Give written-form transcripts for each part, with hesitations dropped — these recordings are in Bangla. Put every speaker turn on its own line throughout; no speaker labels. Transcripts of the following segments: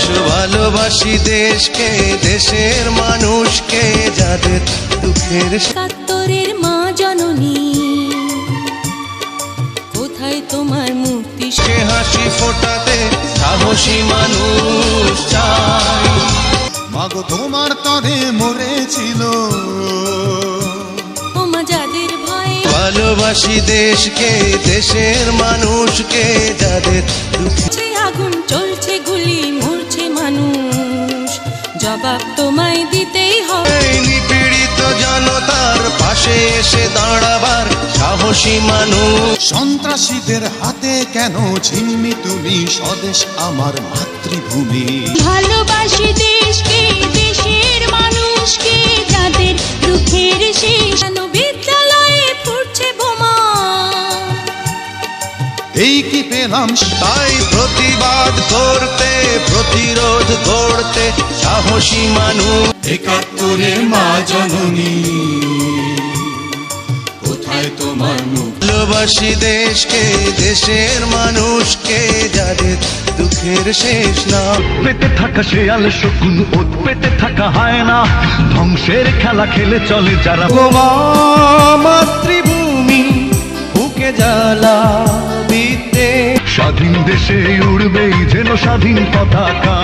এসো ভালোবাসি দেশকে, দেশের মানুষকে, যাদের দুঃখের
একাত্তরের মা জননী, কোথায় তোমার মুক্তি?
সে হাসি ফোটাতে সাহসী মানুষ চাই।
মাগো তোমার তরে মরেছিল
ওমা যাদের ভয়ে
ভালোবাসি দেশকে, দেশের মানুষকে, যাদের
চলছে আগুন, চলছে গুলি, মরছে মানুষ, জবাব তোমায় দিতেই হবে।
নিপীড়িত জনতার পাশে এসে দাঁড়াবার সাহসী মানুষ।
সন্ত্রাসীদের হাতে কেন ঝিম্মি তুমি, স্বদেশ আমার মাতৃভূমি।
ভালোবাসি দেশকে, দেশের মানুষকে, যাদের দুঃখের শেষ। বিদ্যালয়ে ফুটছে বোমা,
এই কি পেলাম,
তাই প্রতিবাদ করতে, প্রতিরোধ করতে সাহসী মানুষ।
একাত্তরের মা জননী, কোথায় তোমার মুখ?
ভালোবাসি দেশকে, দেশের মানুষকে, যাদের দুঃখের শেষ না।
পেতে থাকা শেয়াল শকুন, ওত পেতে থাকা হয় না, ধ্বংসের খেলা খেলে চলে যারা।
গোমা মাতৃভূমি বুকে জ্বালা বিদ্যে,
স্বাধীন দেশে উড়বেই যেন স্বাধীন পতাকা,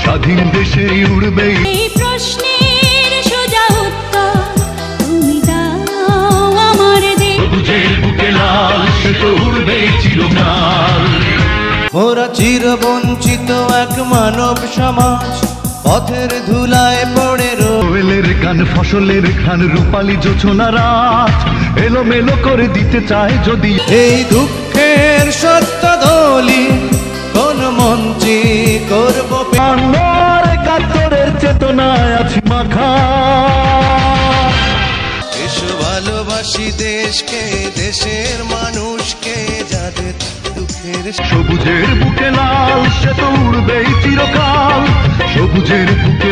স্বাধীন দেশে উড়বেই।
এই প্রশ্নের সোজা উত্তর তুমি দাও আমার দেশ।
সবুজের বুকে লাল, সে তো উড়বেই চিরকাল।
ওরা চিরবঞ্চিত এক মানব সমাজ, পথের ধুলায় পড়ে
কোয়েলের গান, ফসলের ঘ্রাণ, রূপালী জোছনা রাত এলোমেলো করে দিতে চায় যদি।
এই দুঃখের সত্য দলি কোন মঞ্চে করব।
আমার একাত্তরের চেতনায় আছি মাখা।
এসো ভালোবাসি দেশকে, দেশের মানুষকে, যাদের দুঃখের
সবুজের বুকে লাল, সে তো উড়বেই চিরকাল। সবুজের বুকে